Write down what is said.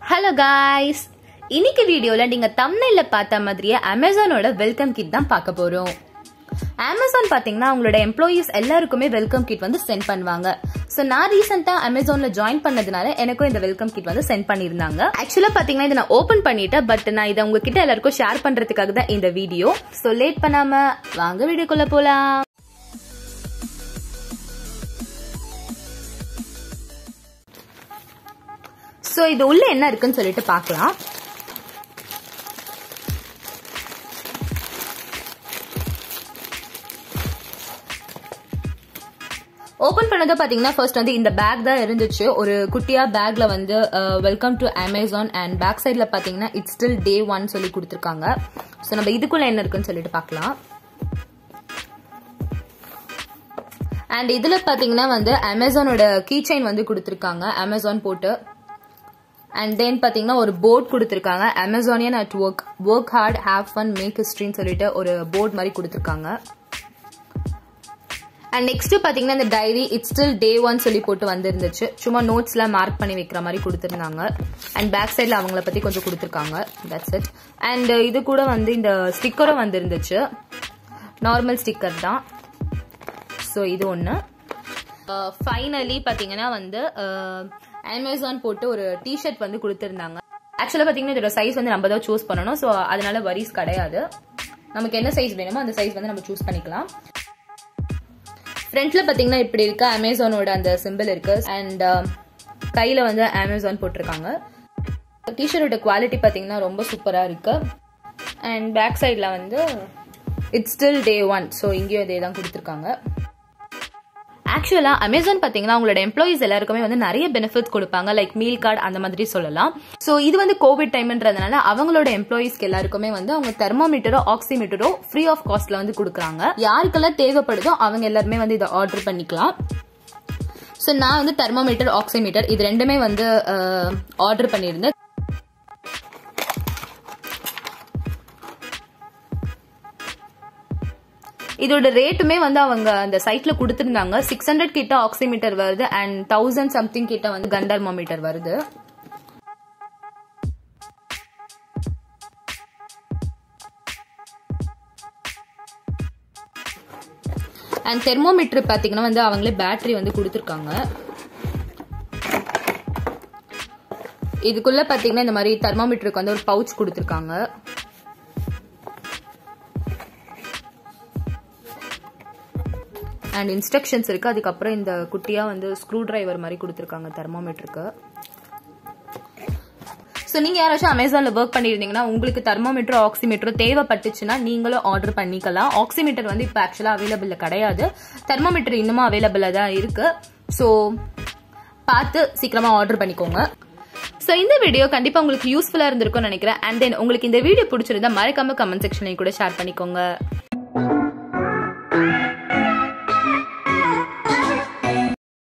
Hello guys, இன்னைக்கு வீடியோல நீங்க thumbnailல பார்த்த மாதிரியே Amazonோட வெல்கம் கிட் தான் பார்க்க போறோம். Amazon பாத்தீங்கன்னா அவங்களோட எம்ப்ளாயீஸ் எல்லாருக்குமே வெல்கம் கிட் வந்து சென்ட் பண்ணுவாங்க. சோ நான் ரீசன்ட்டா Amazonல ஜாயின் பண்ணதுனால எனக்கும் இந்த வெல்கம் கிட் வந்து சென்ட் பண்ணிருந்தாங்க. ஆக்சுவலா பாத்தீங்கன்னா இத நான் ஓபன் பண்ணிட்டேன், பட் நான் இத உங்ககிட்ட எல்லாருக்கும் ஷேர் பண்றதுக்காக தான் இந்த வீடியோ. சோ லேட் பண்ணாம வாங்க வீடியோக்குள்ள போலாம். சோ இது உள்ள என்ன இருக்குன்னு சொல்லிட்டு பார்க்கலாம். ஓபன் பண்ணது பாத்தீங்கன்னா ஃபர்ஸ்ட் வந்து இந்த பேக் தான் இருந்துச்சு. ஒரு குட்டியா பேக்ல வந்து welcome to Amazon and back சைட்ல பாத்தீங்கன்னா இட்ஸ் ஸ்டில் டே 1 சொல்லி கொடுத்திருக்காங்க. சோ நம்ம இதுக்குள்ள என்ன இருக்குன்னு சொல்லிட்டு பார்க்கலாம். அண்ட் இதுல பாத்தீங்கன்னா வந்து அமேசானோட கீ செயின் வந்து கொடுத்திருக்காங்க, அமேசான் போட்டு. அண்ட் தென் பாத்தீங்கன்னா ஒரு போர்ட் கொடுத்திருக்காங்க, Amazonian at work, work hard, have fun, make ஹிஸ்டரின்னு சொல்லிட்டு ஒரு போர்ட் மாதிரி கொடுத்திருக்காங்க. அண்ட் நெக்ஸ்ட் பாத்தீங்கன்னா இந்த டைரி இட்ஸ் ஸ்டில் டே 1 சொல்லி போட்டு வந்துருந்துச்சு. சும்மா நோட்ஸ் எல்லாம் மார்க் பண்ணி வைக்கிற மாதிரி கொடுத்திருந்தாங்க. அண்ட் பேக் சைட்ல அவங்கள பத்தி கொஞ்சம் கொடுத்திருக்காங்க. That's it. அண்ட் இது கூட வந்து இந்த ஸ்டிக்கரும் வந்துருந்துச்சு, நார்மல் ஸ்டிக்கர் தான். ஸோ இது ஒன்று. ஃபைனலி பாத்தீங்கன்னா வந்து அமேசான் போட்டு ஒரு டிஷர்ட் வந்து கொடுத்திருந்தாங்க. ஆக்சுவலா பாத்தீங்கன்னா இதோட சைஸ் வந்து நம்ம தான் சூஸ் பண்ணணும். ஸோ அதனால வரிஸ் கிடையாது. நமக்கு என்ன சைஸ் வேணுமோ அந்த சைஸ் வந்து நம்ம சூஸ் பண்ணிக்கலாம். ஃப்ரண்ட்ல பாத்தீங்கன்னா இப்படி இருக்கு, அமேசானோட அந்த சிம்பிள் இருக்கு. அண்ட் கையில வந்து அமேசான் போட்டிருக்காங்க. டிஷர்ட்டோட குவாலிட்டி பாத்தீங்கன்னா ரொம்ப சூப்பரா இருக்கு. அண்ட் பேக் சைட்ல வந்து இட்ஸ் ஸ்டில் டே 1, ஸோ இங்கேயும் இதே தான் கொடுத்திருக்காங்க. ஆக்சுவலா அமேசான் பாத்தீங்கன்னா அவங்களோட எம்ப்ளாயிஸ் எல்லாருக்குமே வந்து நிறைய பெனிஃபிட்ஸ் கொடுப்பாங்க, லைக் மீல் கார்டு அந்த மாதிரி சொல்லலாம். சோ இது வந்து கோவிட் டைம்ன்றதுனால அவங்களோட எம்ப்ளாயிஸ்க்கு எல்லாருக்குமே வந்து அவங்க தெர்மோமீட்டரோ ஆக்சிமீட்டரோ ஃப்ரீ ஆஃப் காஸ்ட்ல வந்து கொடுக்குறாங்க. யாருக்கெல்லாம் தேவைப்படுதோ அவங்க எல்லாருமே வந்து இதை ஆர்டர் பண்ணிக்கலாம். சோ நான் வந்து தெர்மோமீட்டர், ஆக்சிமீட்டர் இது ரெண்டுமே வந்து ஆர்டர் பண்ணியிருந்தேன். இதோட ரேட்டுமே வந்து அவங்க அந்த சைட்ல கொடுத்திருந்தாங்க. 600 கிட்ட ஆக்சிமீட்டர் வருது அண்ட் 1000 சம்திங் கிட்ட வந்து கன் தெர்மோமீட்டர் வருது. அண்ட் தெர்மோமீட்டர் பாத்தீங்கன்னா வந்து அவங்களே பேட்டரி வந்து கொடுத்திருக்காங்க. இதுக்குள்ள பாத்தீங்கன்னா இந்த மாதிரி தெர்மோமீட்டருக்கு வந்து ஒரு பவுச் கொடுத்திருக்காங்க. அண்ட் இன்ஸ்ட்ரக்ஷன்ஸ் இருக்கு. அதுக்கப்புறம் இந்த குட்டியா வந்து ஸ்க்ரூ டிரைவர் மாதிரி கொடுத்திருக்காங்க தெர்மோமீட்டருக்கு. ஸோ நீங்க யாராச்சும் அமேசான்ல ஒர்க் பண்ணிருந்தீங்கன்னா உங்களுக்கு தெர்மோமீட்டரோ ஆக்சிமீட்டரோ தேவைப்பட்டுச்சுன்னா நீங்களும் ஆர்டர் பண்ணிக்கலாம். ஆக்சிமீட்டர் வந்து இப்போ ஆக்சுவலா அவைலபிள் கிடையாது, தெர்மோமீட்டர் இன்னும் அவைலபிளா தான் இருக்கு. ஸோ பார்த்து சீக்கிரமா ஆர்டர் பண்ணிக்கோங்க. சோ இந்த வீடியோ கண்டிப்பா உங்களுக்கு யூஸ்ஃபுல்லா இருந்திருக்கும்னு நினைக்கிறேன். அண்ட் தென் உங்களுக்கு இந்த வீடியோ பிடிச்சிருந்தா மறக்காம கமெண்ட் செக்ஷன்ல கூட ஷேர் பண்ணிக்கோங்க.